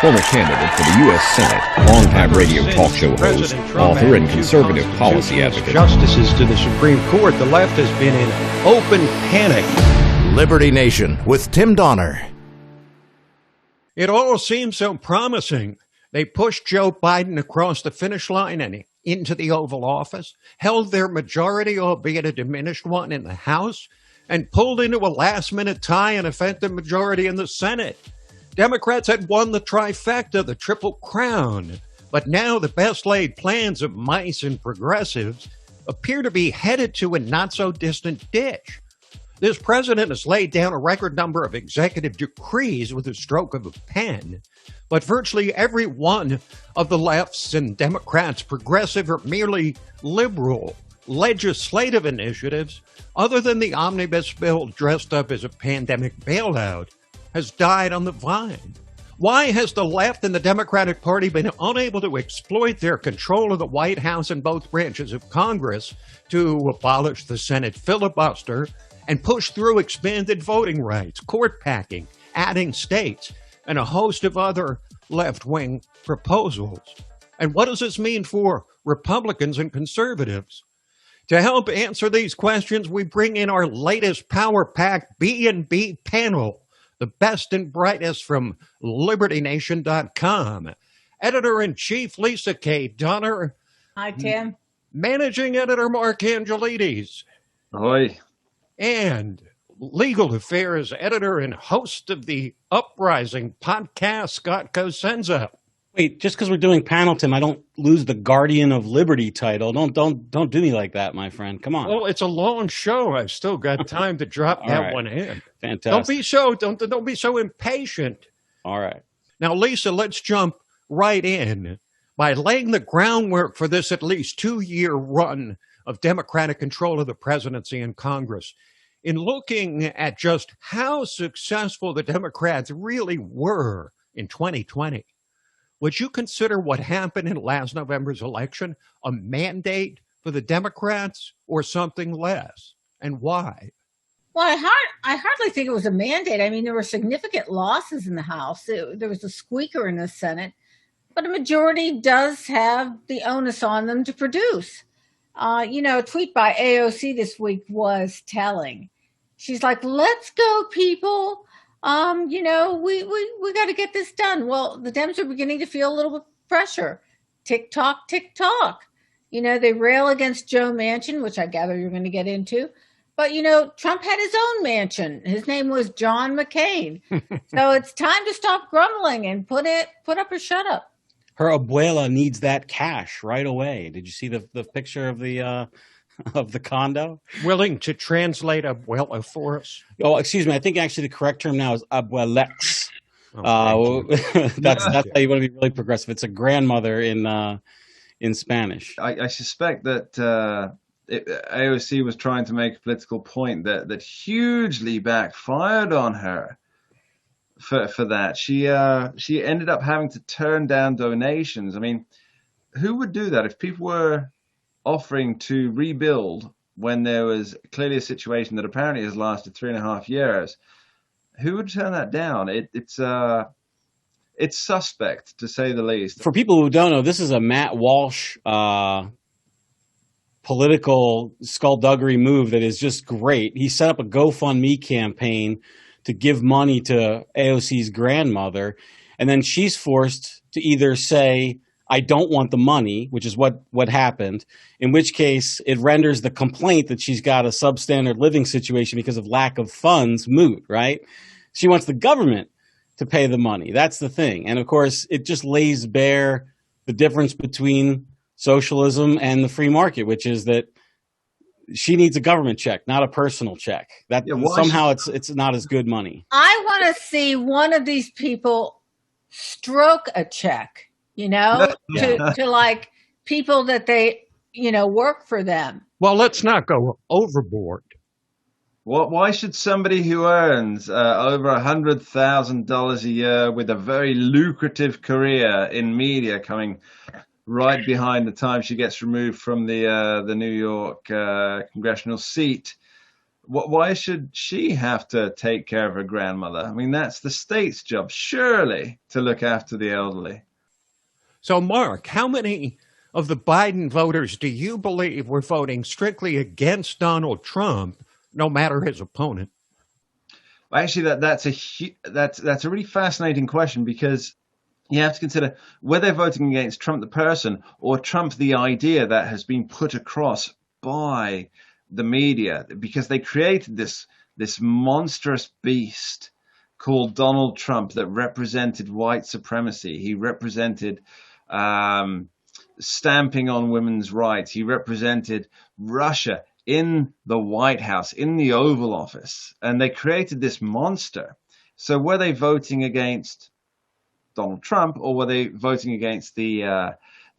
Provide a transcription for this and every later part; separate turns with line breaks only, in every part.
former candidate for the U.S. Senate, longtime radio talk show host, author, and conservative policy advocate.
Justices to the Supreme Court, the left has been in open panic.
Liberty Nation with Tim Donner.
It all seems so promising. They pushed Joe Biden across the finish line and into the Oval Office, held their majority, albeit a diminished one, in the House, and pulled into a last-minute tie and effective majority in the Senate. Democrats had won the trifecta, the Triple Crown. But now the best-laid plans of mice and progressives appear to be headed to a not-so-distant ditch. This president has laid down a record number of executive decrees with a stroke of a pen, but virtually every one of the left's and Democrats' progressive or merely liberal legislative initiatives, other than the omnibus bill dressed up as a pandemic bailout, has died on the vine. Why has the left and the Democratic Party been unable to exploit their control of the White House and both branches of Congress to abolish the Senate filibuster and push through expanded voting rights, court packing, adding states, and a host of other left-wing proposals? And what does this mean for Republicans and conservatives? To help answer these questions, we bring in our latest power-packed B&B panel, the best and brightest from LibertyNation.com. Editor-in-Chief Leesa K. Donner.
Hi, Tim.
Managing Editor Mark Angelides.
Ahoy.
And Legal Affairs Editor and host of the Uprising podcast, Scott Cosenza.
Wait, just because we're doing panel, Tim, I don't lose the Guardian of Liberty title. Don't do me like that, my friend. Come on.
Well, it's a long show. I've still got time to drop that
right.
one in.
Fantastic.
Don't be so impatient.
All right.
Now, Lisa, let's jump right in by laying the groundwork for this at least 2-year run of Democratic control of the presidency and Congress. In looking at just how successful the Democrats really were in 2020, would you consider what happened in last November's election a mandate for the Democrats or something less? And why?
Well, I hardly think it was a mandate. I mean, there were significant losses in the House. There was a squeaker in the Senate, but a majority does have the onus on them to produce. A tweet by AOC this week was telling. She's like, let's go, people. We got to get this done. Well, the Dems are beginning to feel a little bit pressure. Tick tock, tick tock. They rail against Joe Manchin, which I gather you're going to get into. But, Trump had his own mansion. His name was John McCain. So it's time to stop grumbling and put up or shut up.
Her abuela needs that cash right away. Did you see the picture of the condo?
Willing to translate abuela for us?
Oh, excuse me. I think actually the correct term now is abuelex. That's how you want to be really progressive. It's a grandmother in Spanish.
I suspect that AOC was trying to make a political point that hugely backfired on her. For that, she ended up having to turn down donations. I mean, who would do that if people were offering to rebuild when there was clearly a situation that apparently has lasted 3.5 years? Who would turn that down? It's suspect, to say the least.
For people who don't know, this is a Matt Walsh political skullduggery move that is just great. He set up a GoFundMe campaign to give money to AOC's grandmother, and then she's forced to either say, I don't want the money, which is what happened, in which case it renders the complaint that she's got a substandard living situation because of lack of funds moot, right? She wants the government to pay the money. That's the thing. And of course, it just lays bare the difference between socialism and the free market, which is that she needs a government check, not a personal check. It's not as good money.
I want to see one of these people stroke a check, to like people that they, work for them.
Well, let's not go overboard.
Why should somebody who earns over $100,000 a year with a very lucrative career in media coming right behind the time she gets removed from the New York congressional seat, Why should she have to take care of her grandmother? I mean, that's the state's job, surely, to look after the elderly.
So, Mark, how many of the Biden voters do you believe were voting strictly against Donald Trump, no matter his opponent?
Actually, that's a really fascinating question, because you have to consider whether they're voting against Trump the person or Trump the idea that has been put across by the media, because they created this monstrous beast called Donald Trump that represented white supremacy. He represented stamping on women's rights. He represented Russia in the White House, in the Oval Office, and they created this monster. So were they voting against Donald Trump, or were they voting against the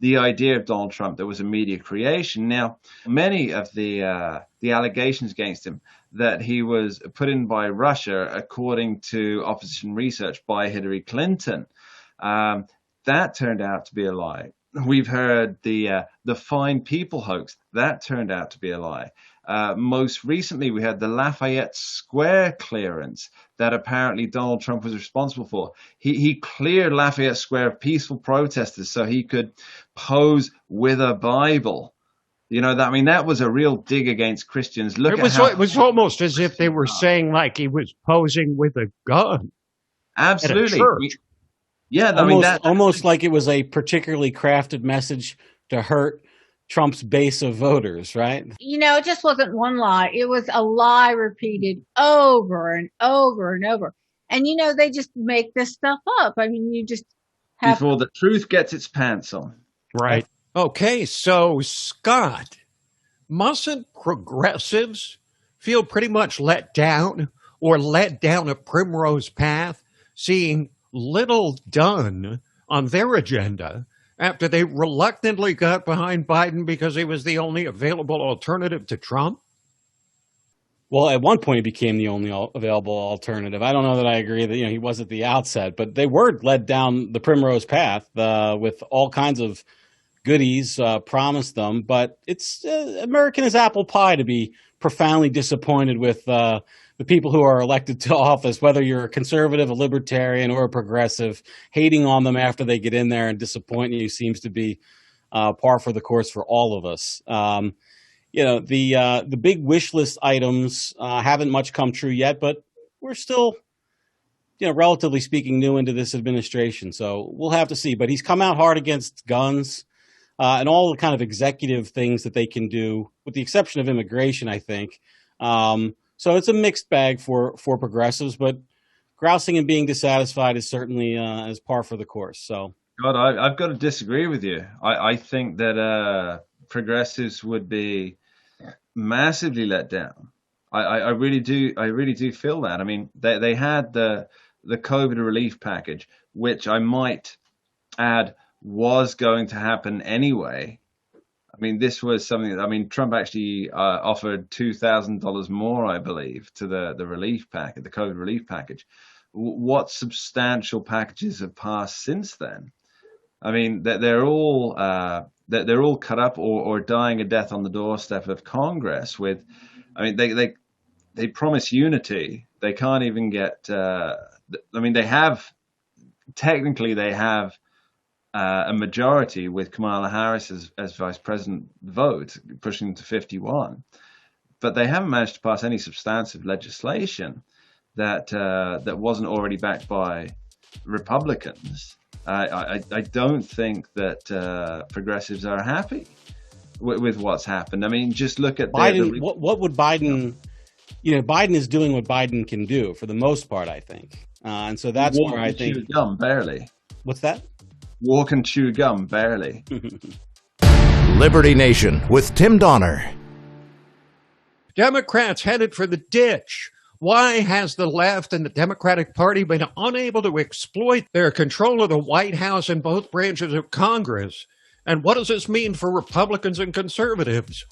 idea of Donald Trump that was a media creation? Now, many of the allegations against him that he was put in by Russia, according to opposition research by Hillary Clinton, that turned out to be a lie. We've heard the Fine People hoax. That turned out to be a lie. Most recently, we had the Lafayette Square clearance that apparently Donald Trump was responsible for. He cleared Lafayette Square of peaceful protesters so he could pose with a Bible. You know, that was a real dig against Christians. It
was almost as if they were saying like he was posing with a gun.
Absolutely. Yeah,
almost like it was a particularly crafted message to hurt Trump's base of voters, right?
You know, it just wasn't one lie. It was a lie repeated over and over and over. And, you know, they just make this stuff up. I mean, you just have...
Before the truth gets its pants on.
Right. Okay, so, Scott, mustn't progressives feel pretty much let down or led down a primrose path, seeing little done on their agenda after they reluctantly got behind Biden because he was the only available alternative to Trump?
Well, at one point, he became the only available alternative. I don't know that I agree that he was at the outset, but they were led down the primrose path with all kinds of goodies promised them. But it's American as apple pie to be profoundly disappointed with the people who are elected to office, whether you're a conservative, a libertarian, or a progressive. Hating on them after they get in there and disappointing you seems to be par for the course for all of us. The big wish list items haven't much come true yet, but we're still, relatively speaking, new into this administration. So we'll have to see. But he's come out hard against guns and all the kind of executive things that they can do, with the exception of immigration, I think. So it's a mixed bag for progressives, but grousing and being dissatisfied is certainly is par for the course. So,
God, I've got to disagree with you. I think that progressives would be massively let down. I really do. I really do feel that. I mean, they had the COVID relief package, which I might add was going to happen anyway. I mean, this was something that, Trump actually offered $2,000 more, I believe, to the relief package, the COVID relief package. What substantial packages have passed since then? I mean, they're all cut up or dying a death on the doorstep of Congress. They promise unity. They can't even get. They have a majority with Kamala Harris as vice president vote, pushing to 51. But they haven't managed to pass any substantive legislation that wasn't already backed by Republicans. I don't think that progressives are happy with what's happened. I mean, just look at
Biden. What would Biden? Biden is doing what Biden can do for the most part, I think, and so that's where I think.
Chew gum, barely.
What's that?
Walk and chew gum, barely.
Liberty Nation with Tim Donner.
Democrats headed for the ditch. Why has the left and the Democratic Party been unable to exploit their control of the White House and both branches of Congress? And what does this mean for Republicans and conservatives?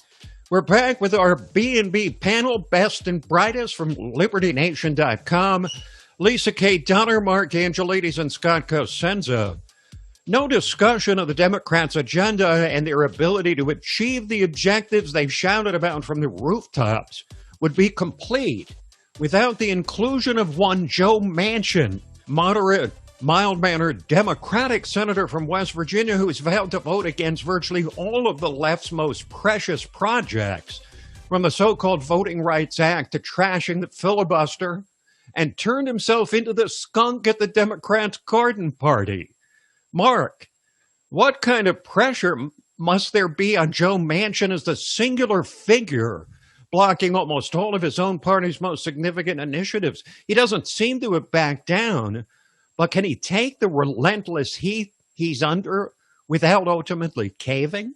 We're back with our B&B panel, best and brightest from LibertyNation.com. Leesa K, Donner, Mark Angelides, and Scott Cosenza. No discussion of the Democrats' agenda and their ability to achieve the objectives they've shouted about from the rooftops, would be complete without the inclusion of one Joe Manchin, moderate, mild-mannered Democratic senator from West Virginia who has vowed to vote against virtually all of the left's most precious projects, from the so-called Voting Rights Act to trashing the filibuster, and turned himself into the skunk at the Democrats' garden party. Mark, what kind of pressure must there be on Joe Manchin as the singular figure blocking almost all of his own party's most significant initiatives? He doesn't seem to have backed down, but can he take the relentless heat he's under without ultimately caving?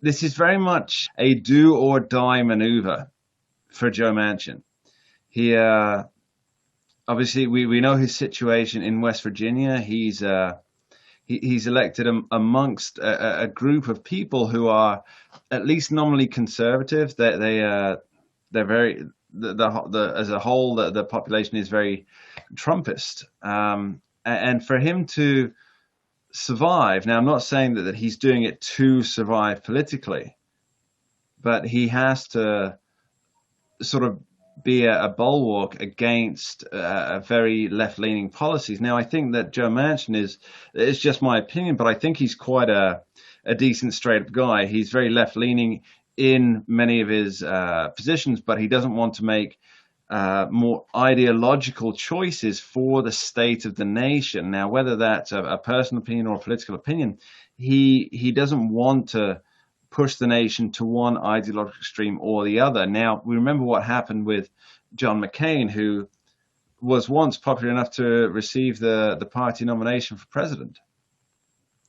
This is very much a do or die maneuver for Joe Manchin. He obviously we know his situation in West Virginia. He's elected amongst a group of people who are at least nominally conservative. They're very as a whole the population is very Trumpist, and for him to survive. Now, I'm not saying that he's doing it to survive politically, but he has to sort of be a bulwark against very left-leaning policies. Now, I think that Joe Manchin it's just my opinion, but I think he's quite a decent, straight-up guy. He's very left-leaning in many of his positions, but he doesn't want to make more ideological choices for the state of the nation. Now, whether that's a personal opinion or a political opinion, he doesn't want to push the nation to one ideological extreme or the other. Now, we remember what happened with John McCain, who was once popular enough to receive the party nomination for president.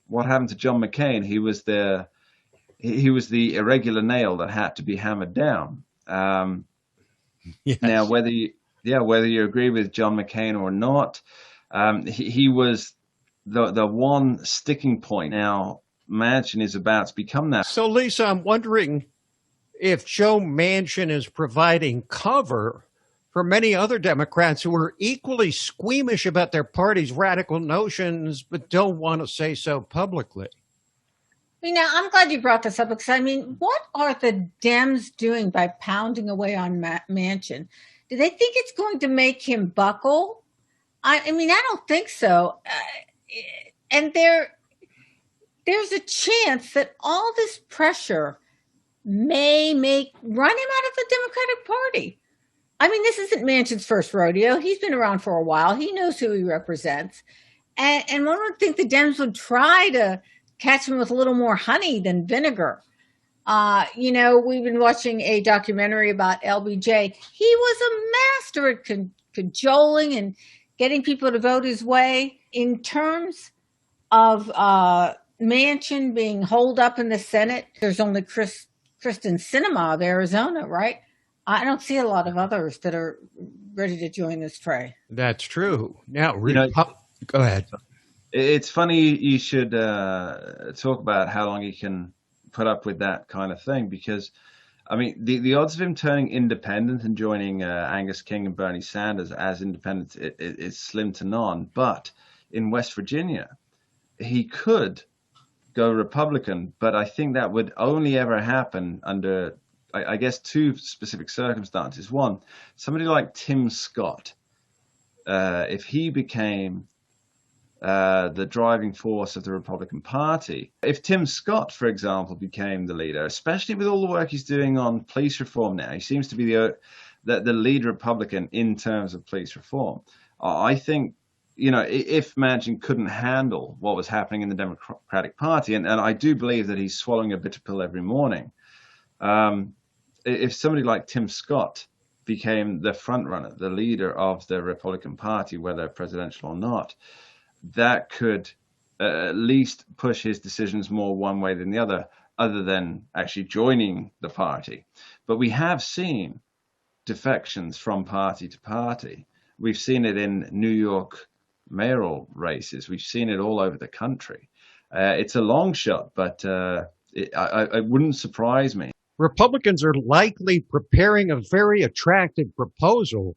What happened to John McCain? He was the irregular nail that had to be hammered down. Yes. Now, whether you agree with John McCain or not, he was the one sticking point. Now, Manchin is about to become that.
So, Leesa, I'm wondering if Joe Manchin is providing cover for many other Democrats who are equally squeamish about their party's radical notions but don't want to say so publicly.
I'm glad you brought this up because, what are the Dems doing by pounding away on Manchin? Do they think it's going to make him buckle? I don't think so. And there's a chance that all this pressure may run him out of the Democratic Party. This isn't Manchin's first rodeo. He's been around for a while. He knows who he represents. And one would think the Dems would try to catch him with a little more honey than vinegar. We've been watching a documentary about LBJ. He was a master at cajoling and getting people to vote his way. In terms of Manchin being holed up in the Senate, there's only Kristen Sinema of Arizona, right? I don't see a lot of others that are ready to join this fray.
That's true. Now, go ahead.
It's funny you should talk about how long he can put up with that kind of thing, because, the odds of him turning independent and joining Angus King and Bernie Sanders as independents is slim to none. But in West Virginia, he could go Republican, but I think that would only ever happen under, I guess, two specific circumstances. One, somebody like Tim Scott, if he became the driving force of the Republican Party. If Tim Scott, for example, became the leader, especially with all the work he's doing on police reform now, he seems to be the lead Republican in terms of police reform. I think, if Manchin couldn't handle what was happening in the Democratic Party, and I do believe that he's swallowing a bitter pill every morning, if somebody like Tim Scott became the front runner, the leader of the Republican Party, whether presidential or not, that could at least push his decisions more one way than the other than actually joining the party. But we have seen defections from party to party. We've seen it in New York mayoral races. We've seen it all over the country. It's a long shot, but it wouldn't surprise me.
Republicans are likely preparing a very attractive proposal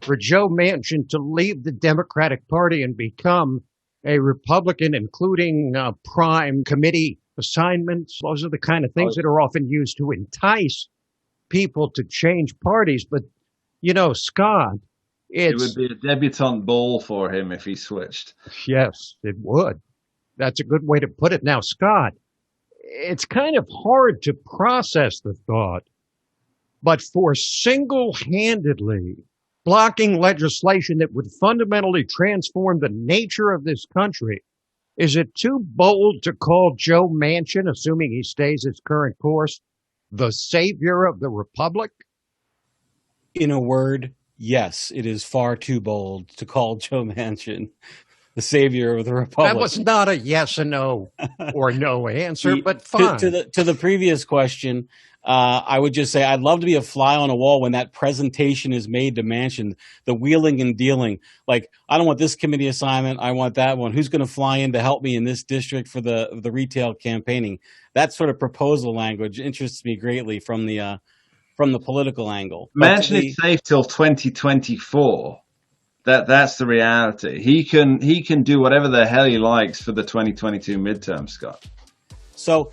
for Joe Manchin to leave the Democratic Party and become a Republican, including prime committee assignments. Those are the kind of things that are often used to entice people to change parties. But, Scott,
It would
it's,
be a debutante ball for him if he switched.
yes, it would. That's a good way to put it. Now, Scott, it's kind of hard to process the thought, but for single-handedly blocking legislation that would fundamentally transform the nature of this country, is it too bold to call Joe Manchin, assuming he stays his current course, the savior of the republic?
In a word, yes, it is far too bold to call Joe Manchin the savior of the republic.
That was not a yes or no or no answer, but fine.
To the previous question, I would just say I'd love to be a fly on a wall when that presentation is made to Manchin, the wheeling and dealing. Like, I don't want this committee assignment, I want that one. Who's going to fly in to help me in this district for the retail campaigning? That sort of proposal language interests me greatly from the political angle.
Manchin is safe till 2024. That's the reality. He can do whatever the hell he likes for the 2022 midterm, Scott.
So,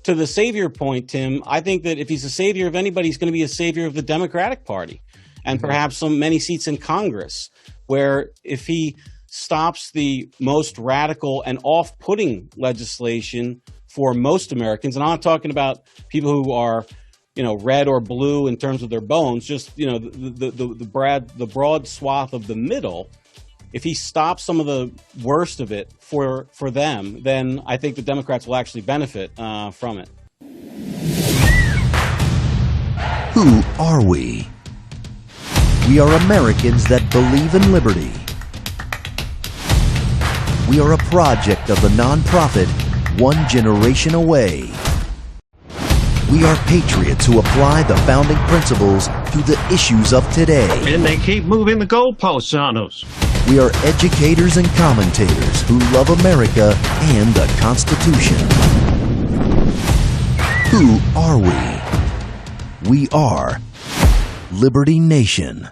to the savior point, Tim, I think that if he's a savior of anybody, he's going to be a savior of the Democratic Party and perhaps many seats in Congress, where if he stops the most radical and off-putting legislation for most Americans, and I'm not talking about people who are red or blue in terms of their bones, just, the broad swath of the middle. If he stops some of the worst of it for them, then I think the Democrats will actually benefit from it.
Who are we? We are Americans that believe in liberty. We are a project of the nonprofit One Generation Away. We are patriots who apply the founding principles to the issues of today.
And they keep moving the goalposts on us.
We are educators and commentators who love America and the Constitution. Who are we? We are Liberty Nation.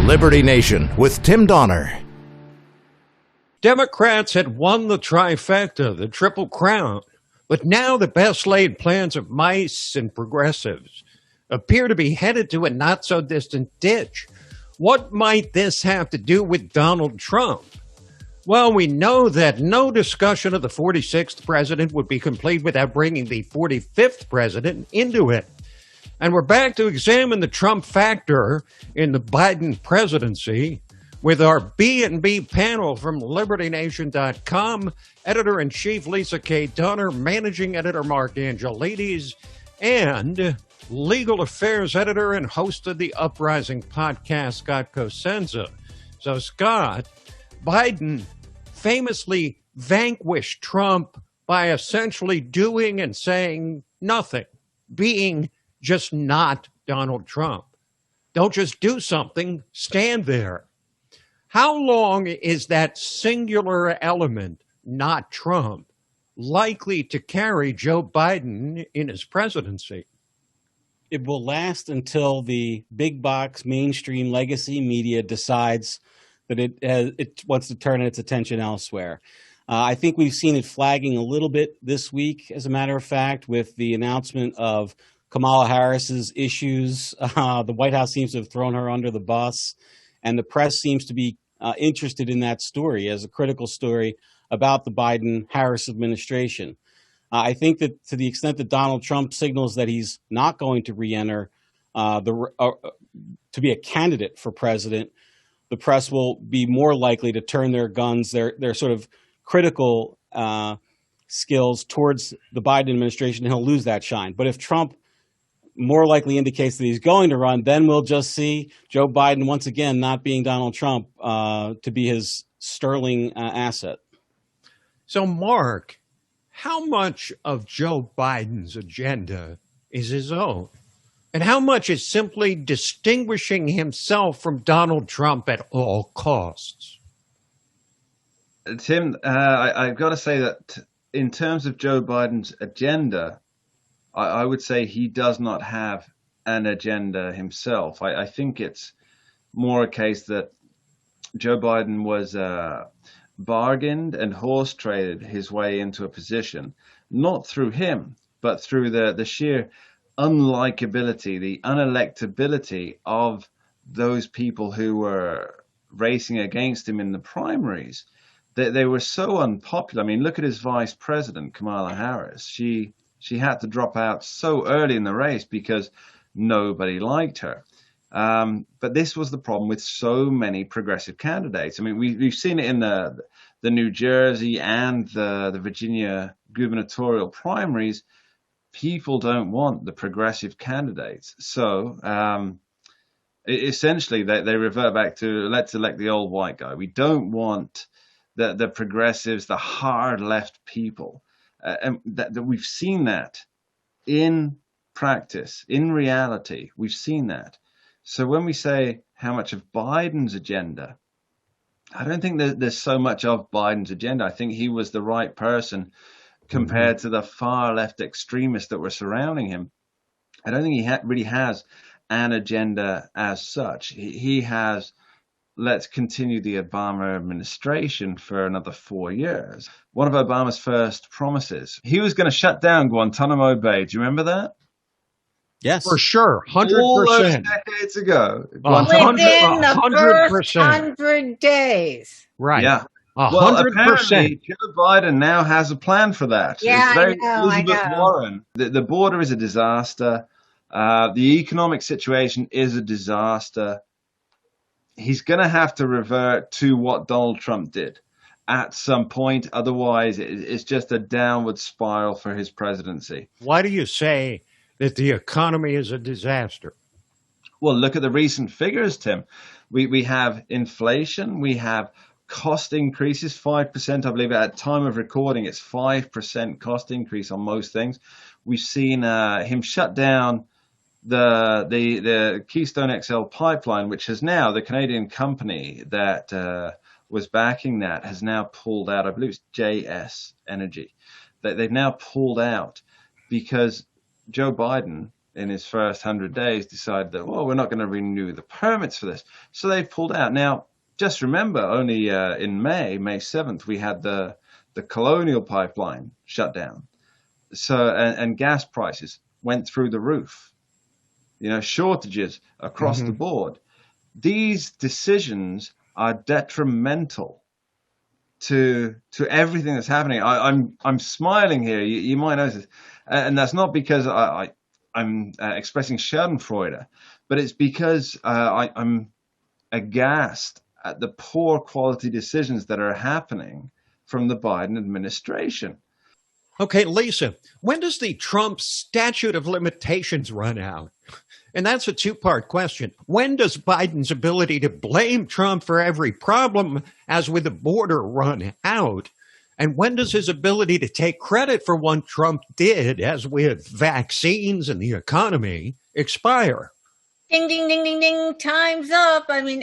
Liberty Nation with Tim Donner.
Democrats had won the trifecta, the Triple Crown. But now the best-laid plans of mice and progressives appear to be headed to a not-so-distant ditch. What might this have to do with Donald Trump? Well, we know that no discussion of the 46th president would be complete without bringing the 45th president into it. And we're back to examine the Trump factor in the Biden presidency with our B&B panel from LibertyNation.com, Editor-in-Chief Leesa K. Donner, Managing Editor Mark Angelides, and Legal Affairs Editor and host of the Uprising podcast, Scott Cosenza. So, Scott, Biden famously vanquished Trump by essentially doing and saying nothing, being just not Donald Trump. Don't just do something, stand there. How long is that singular element, not Trump, likely to carry Joe Biden in his presidency?
It will last until the big box mainstream legacy media decides that it wants to turn its attention elsewhere. I think we've seen it flagging a little bit this week, as a matter of fact, with the announcement of Kamala Harris's issues. The White House seems to have thrown her under the bus. And the press seems to be interested in that story as a critical story about the Biden-Harris administration. I think that to the extent that Donald Trump signals that he's not going to re-enter to be a candidate for president, the press will be more likely to turn their guns, their sort of critical skills towards the Biden administration, and he'll lose that shine. But if Trump more likely indicates that he's going to run, then we'll just see Joe Biden once again not being Donald Trump to be his sterling asset.
So, Mark, how much of Joe Biden's agenda is his own? And how much is simply distinguishing himself from Donald Trump at all costs?
Tim, I've got to say that in terms of Joe Biden's agenda, I would say he does not have an agenda himself. I think it's more a case that Joe Biden was bargained and horse traded his way into a position, not through him, but through the sheer unlikability, the unelectability of those people who were racing against him in the primaries. They were so unpopular. I mean, look at his vice president, Kamala Harris. She had to drop out so early in the race because nobody liked her. But this was the problem with so many progressive candidates. I mean, we've seen it in the New Jersey and the Virginia gubernatorial primaries. People don't want the progressive candidates. So essentially, they revert back to, let's elect the old white guy. We don't want the progressives, the hard left people. And that we've seen that in practice, in reality. We've seen that. So when we say how much of Biden's agenda, I don't think there's so much of Biden's agenda. I think he was the right person compared to the far left extremists that were surrounding him. I don't think he really has an agenda as such. He has, let's continue the Obama administration for another 4 years. One of Obama's first promises, he was going to shut down Guantanamo Bay. Do you remember that?
Yes.
For sure, 100%.
All those decades ago.
Within the first
100%.
100 days.
Right.
Yeah.
100%.
Well, apparently, Joe Biden now has a plan for that.
Yeah,
It's very
I know.
Warren. The border is a disaster. The economic situation is a disaster. He's going to have to revert to what Donald Trump did at some point. Otherwise, it's just a downward spiral for his presidency.
Why do you say that the economy is a disaster?
Well, look at the recent figures, Tim. We have inflation. We have cost increases, 5%, I believe. At time of recording, it's 5% cost increase on most things. We've seen him shut down the Keystone XL pipeline, which has now, the Canadian company that was backing that has now pulled out. I believe it's JS Energy. They've now pulled out because Joe Biden, in his first 100 days, decided that, well, we're not going to renew the permits for this. So they pulled out. Now, just remember, only in May 7th, we had the Colonial Pipeline shut down. So, and gas prices went through the roof. You know, shortages across the board. These decisions are detrimental to everything that's happening. I'm smiling here. You might notice, and that's not because I'm expressing Schadenfreude, but it's because I'm aghast at the poor quality decisions that are happening from the Biden administration.
Okay, Leesa, when does the Trump statute of limitations run out? And that's a two-part question. When does Biden's ability to blame Trump for every problem, as with the border, run out? And when does his ability to take credit for what Trump did, as with vaccines and the economy, expire?
Ding, ding, ding, ding, ding. Time's up. I mean,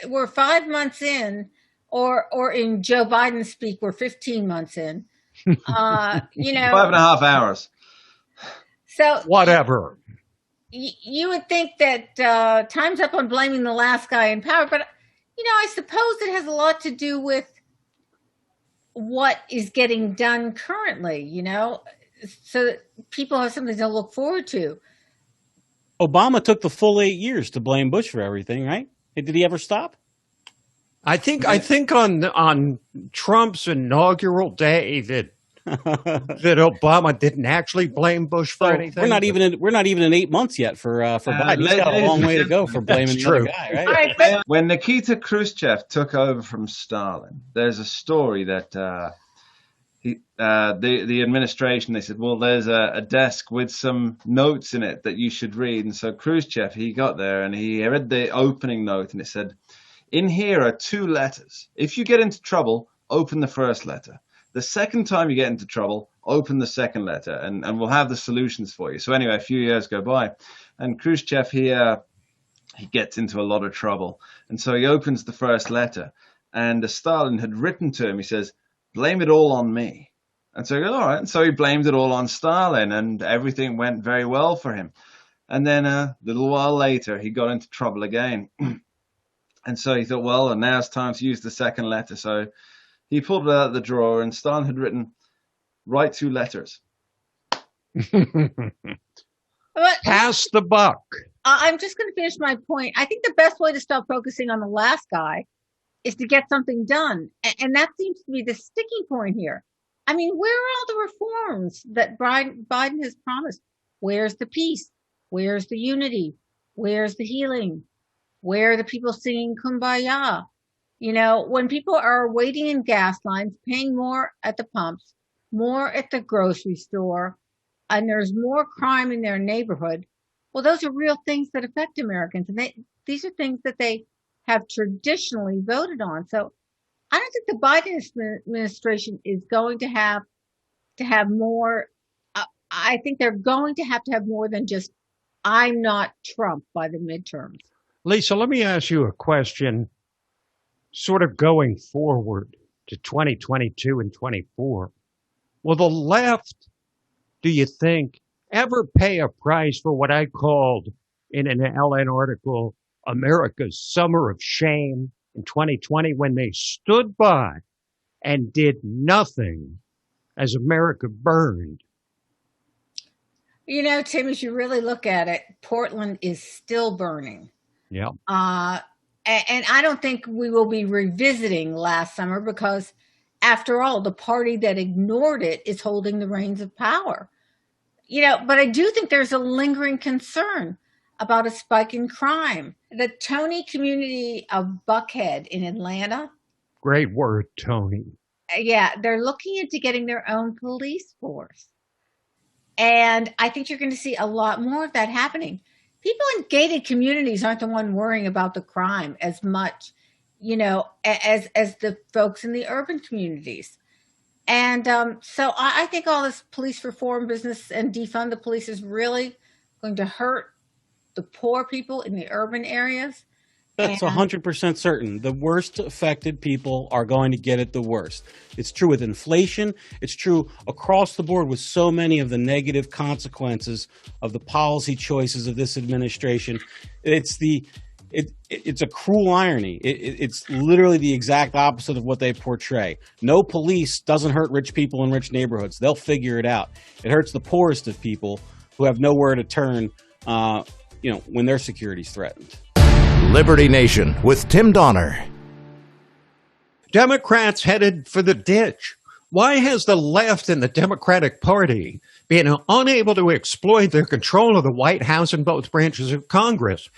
we're 5 months in, or in Joe Biden speak, we're 15 months in. You know,
5.5 hours.
So
whatever.
You would think that time's up on blaming the last guy in power, but you know, I suppose it has a lot to do with what is getting done currently. You know, so that people have something to look forward to.
Obama took the full 8 years to blame Bush for everything, right? Did he ever stop?
I think on Trump's inaugural day that Obama didn't actually blame Bush for anything.
We're not even in 8 months yet for Biden. He's got a long way to go for blaming the other guy, right?
When Nikita Khrushchev took over from Stalin, there's a story that the administration, they said, well, there's a desk with some notes in it that you should read. And so Khrushchev, he got there and he read the opening note and it said, in here are 2 letters. If you get into trouble, open the first letter. The second time you get into trouble, open the second letter and we'll have the solutions for you. So anyway, a few years go by and Khrushchev, he gets into a lot of trouble. And so he opens the first letter and Stalin had written to him, he says, blame it all on me. And so he goes, all right. And so he blamed it all on Stalin and everything went very well for him. And then a little while later, he got into trouble again. And so he thought, well, and now it's time to use the second letter. So he pulled it out of the drawer and Stalin had write 2 letters.
But
Pass the buck.
I'm just going to finish my point. I think the best way to stop focusing on the last guy is to get something done. And that seems to be the sticking point here. I mean, where are all the reforms that Biden has promised? Where's the peace? Where's the unity? Where's the healing? Where are the people singing Kumbaya? You know, when people are waiting in gas lines, paying more at the pumps, more at the grocery store, and there's more crime in their neighborhood, well, those are real things that affect Americans. And these are things that they have traditionally voted on. So I don't think the Biden administration is going to have more. I think they're going to have more than just, I'm not Trump by the midterms.
Leesa, let me ask you a question, sort of going forward to 2022 and 24. Will the left, do you think, ever pay a price for what I called in an LN article, America's Summer of Shame in 2020, when they stood by and did nothing as America burned?
You know, Tim, as you really look at it, Portland is still burning.
Yeah.
And I don't think we will be revisiting last summer because, after all, the party that ignored it is holding the reins of power. You know, but I do think there's a lingering concern about a spike in crime. The Tony community of Buckhead in Atlanta.
Great word, Tony.
Yeah, they're looking into getting their own police force. And I think you're going to see a lot more of that happening. People in gated communities aren't the one worrying about the crime as much, you know, as the folks in the urban communities. And so I think all this police reform business and defund the police is really going to hurt the poor people in the urban areas.
That's 100% certain. The worst affected people are going to get it the worst. It's true with inflation. It's true across the board with so many of the negative consequences of the policy choices of this administration. It's a cruel irony. It's literally the exact opposite of what they portray. No police doesn't hurt rich people in rich neighborhoods. They'll figure it out. It hurts the poorest of people who have nowhere to turn, when their security's threatened.
Liberty Nation with Tim Donner.
Democrats headed for the ditch. Why has the left and the Democratic Party been unable to exploit their control of the White House and both branches of Congress?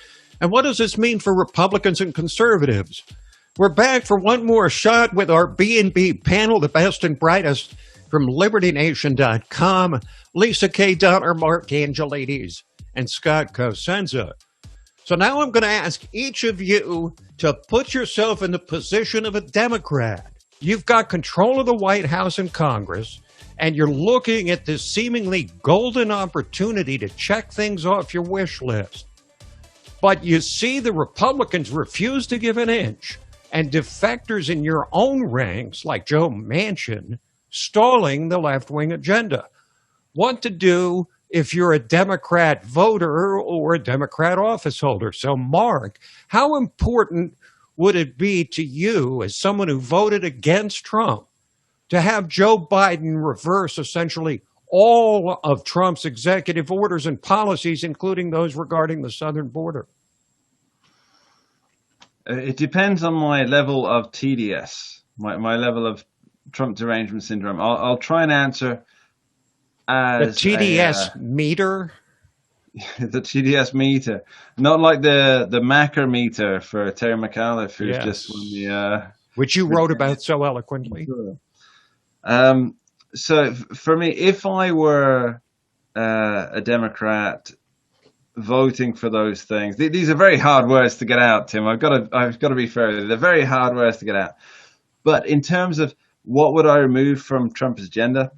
And what does this mean for Republicans and conservatives? We're back for one more shot with our B&B panel, the best and brightest from LibertyNation.com, Leesa K, Mark Angelides, and Scott Cosenza. So now I'm going to ask each of you to put yourself in the position of a Democrat. You've got control of the White House and Congress, and you're looking at this seemingly golden opportunity to check things off your wish list. But you see the Republicans refuse to give an inch, and defectors in your own ranks, like Joe Manchin, stalling the left-wing agenda. What to do if you're a Democrat voter or a Democrat office holder? So, Mark, how important would it be to you, as someone who voted against Trump, to have Joe Biden reverse essentially all of Trump's executive orders and policies, including those regarding the southern border?
It depends on my level of TDS, my level of Trump derangement syndrome. I'll try and answer as
the TDS meter.
The TDS meter, not like the Macker meter for Terry McAuliffe, who's just won the
which you wrote about so eloquently.
So for me, if I were a Democrat voting for those things, these are very hard words to get out, Tim. I've got to be fair. They're very hard words to get out. But in terms of what would I remove from Trump's agenda,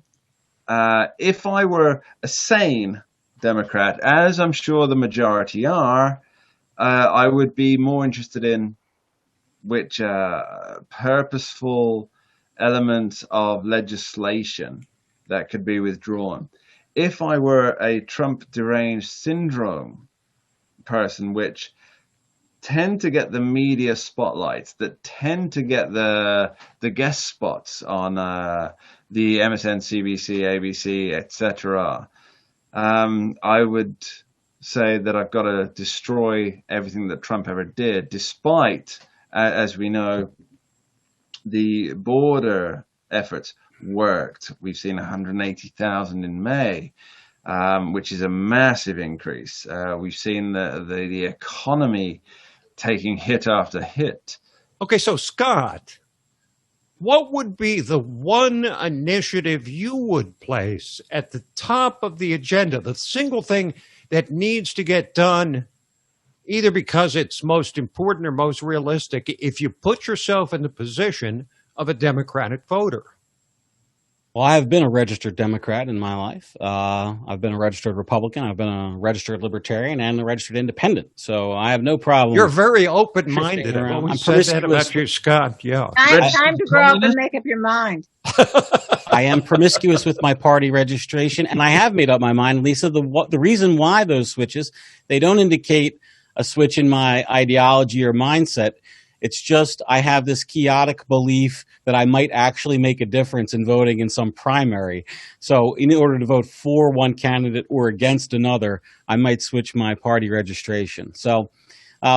if I were a sane Democrat, as I'm sure the majority are, I would be more interested in which purposeful elements of legislation that could be withdrawn. If I were a Trump deranged syndrome person, which tend to get the media spotlights, that tend to get the guest spots on the MSNBC, ABC, etc., I would say that I've got to destroy everything that Trump ever did, despite, as we know, the border efforts worked. We've seen 180,000 in May, which is a massive increase. We've seen the economy taking hit after hit.
Okay, so Scott, what would be the one initiative you would place at the top of the agenda, the single thing that needs to get done, either because it's most important or most realistic, if you put yourself in the position of a Democratic voter?
Well, I have been a registered Democrat in my life. I've been a registered Republican. I've been a registered Libertarian and a registered Independent. So I have no problem.
You're very open-minded. I've
I'm
always said that about you, Scott. Yeah.
Time to grow up and make up your mind.
I am promiscuous with my party registration, and I have made up my mind, Lisa. The reason why those switches, they don't indicate a switch in my ideology or mindset. It's just I have this chaotic belief that I might actually make a difference in voting in some primary. So in order to vote for one candidate or against another, I might switch my party registration. So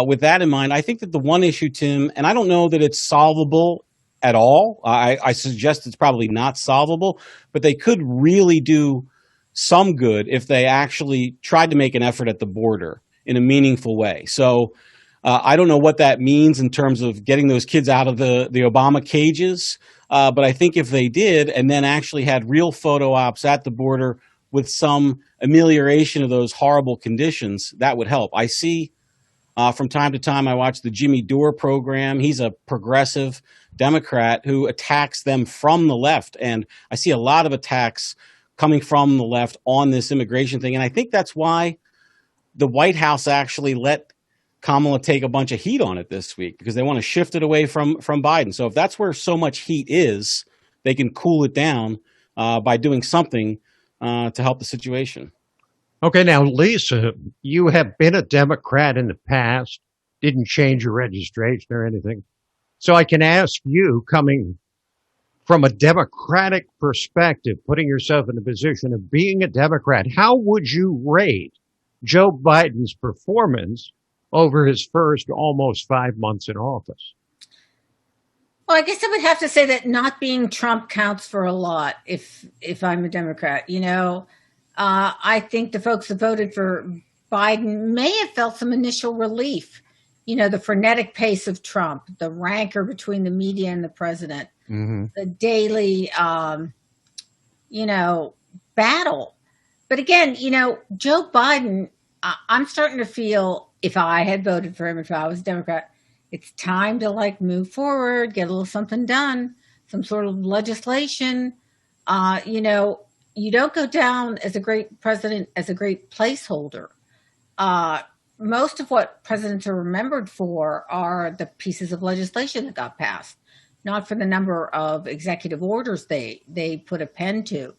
with that in mind, I think that the one issue, Tim, and I don't know that it's solvable at all. I suggest it's probably not solvable, but they could really do some good if they actually tried to make an effort at the border in a meaningful way. So I don't know what that means in terms of getting those kids out of the Obama cages, but I think if they did and then actually had real photo ops at the border with some amelioration of those horrible conditions, that would help. I see from time to time, I watch the Jimmy Dore program. He's a progressive Democrat who attacks them from the left, and I see a lot of attacks coming from the left on this immigration thing, and I think that's why the White House actually let Kamala take a bunch of heat on it this week, because they want to shift it away from Biden. So if that's where so much heat is, they can cool it down by doing something to help the situation.
Okay, now, Leesa, you have been a Democrat in the past, didn't change your registration or anything. So I can ask you, coming from a Democratic perspective, putting yourself in the position of being a Democrat, how would you rate Joe Biden's performance over his first almost 5 months in office?
Well, I guess I would have to say that not being Trump counts for a lot if I'm a Democrat. I think the folks that voted for Biden may have felt some initial relief. The frenetic pace of Trump, the rancor between the media and the president, the daily, battle. But again, Joe Biden, I'm starting to feel, if I had voted for him, if I was a Democrat, it's time to move forward, get a little something done, some sort of legislation. You don't go down as a great president, as a great placeholder. Most of what presidents are remembered for are the pieces of legislation that got passed, not for the number of executive orders they put a pen to.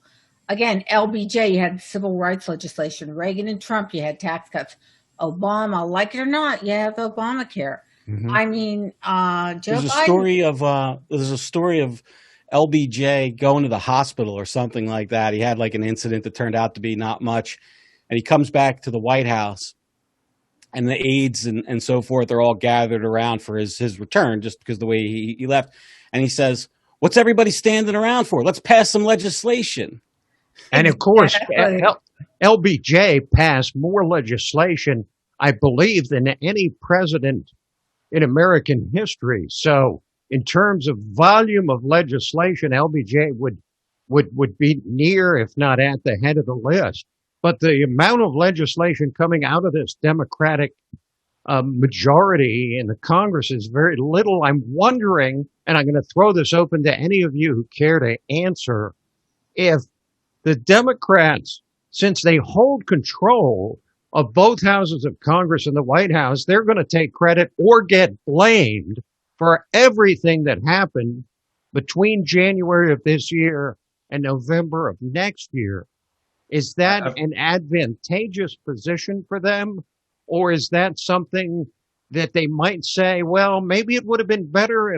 Again, LBJ, you had civil rights legislation. Reagan and Trump, you had tax cuts. Obama, like it or not, you have Obamacare. I mean, Joe Biden.
There's a story of LBJ going to the hospital or something like that. He had an incident that turned out to be not much, and he comes back to the White House, and the aides and so forth are all gathered around for his return, just because the way he left. And he says, "What's everybody standing around for? Let's pass some legislation."
And of course, LBJ passed more legislation, I believe, than any president in American history. So in terms of volume of legislation, LBJ would be near, if not at the head of the list. But the amount of legislation coming out of this Democratic majority in the Congress is very little. I'm wondering, and I'm going to throw this open to any of you who care to answer, if the Democrats, since they hold control of both houses of Congress and the White House, they're going to take credit or get blamed for everything that happened between January of this year and November of next year. Is that an advantageous position for them? Or is that something that they might say, well, maybe it would have been better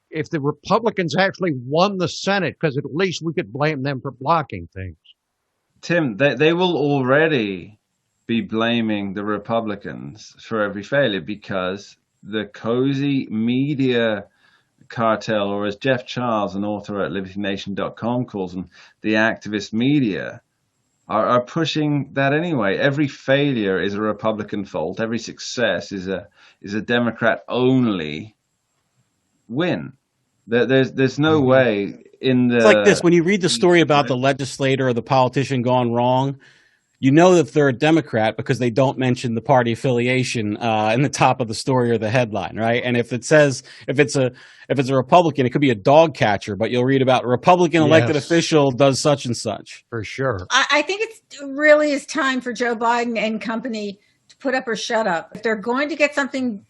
if the Republicans actually won the Senate, because at least we could blame them for blocking things?
Tim, they will already be blaming the Republicans for every failure, because the cozy media cartel, or as Jeff Charles, an author at libertynation.com, calls them, the activist media, are pushing that anyway. Every failure is a Republican fault. Every success is a Democrat only win. There's no way in the...
It's like this. When you read the story about the legislator or the politician gone wrong, you know that they're a Democrat because they don't mention the party affiliation in the top of the story or the headline, right? And if it's a Republican, it could be a dog catcher, but you'll read about a Republican elected official does such and such.
For sure.
I think it really is time for Joe Biden and company to put up or shut up. If they're going to get something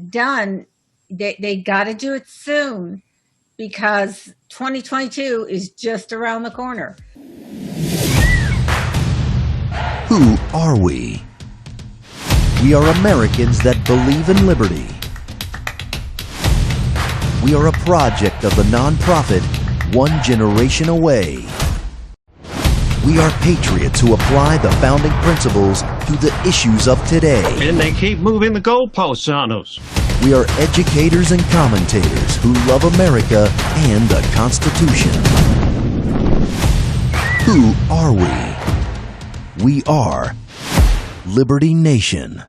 done, they got to do it soon, because 2022 is just around the corner.
Who are we? We are Americans that believe in liberty. We are a project of the nonprofit One Generation Away. We are patriots who apply the founding principles to the issues of today.
And they keep moving the goalposts on us.
We are educators and commentators who love America and the Constitution. Who are we? We are Liberty Nation.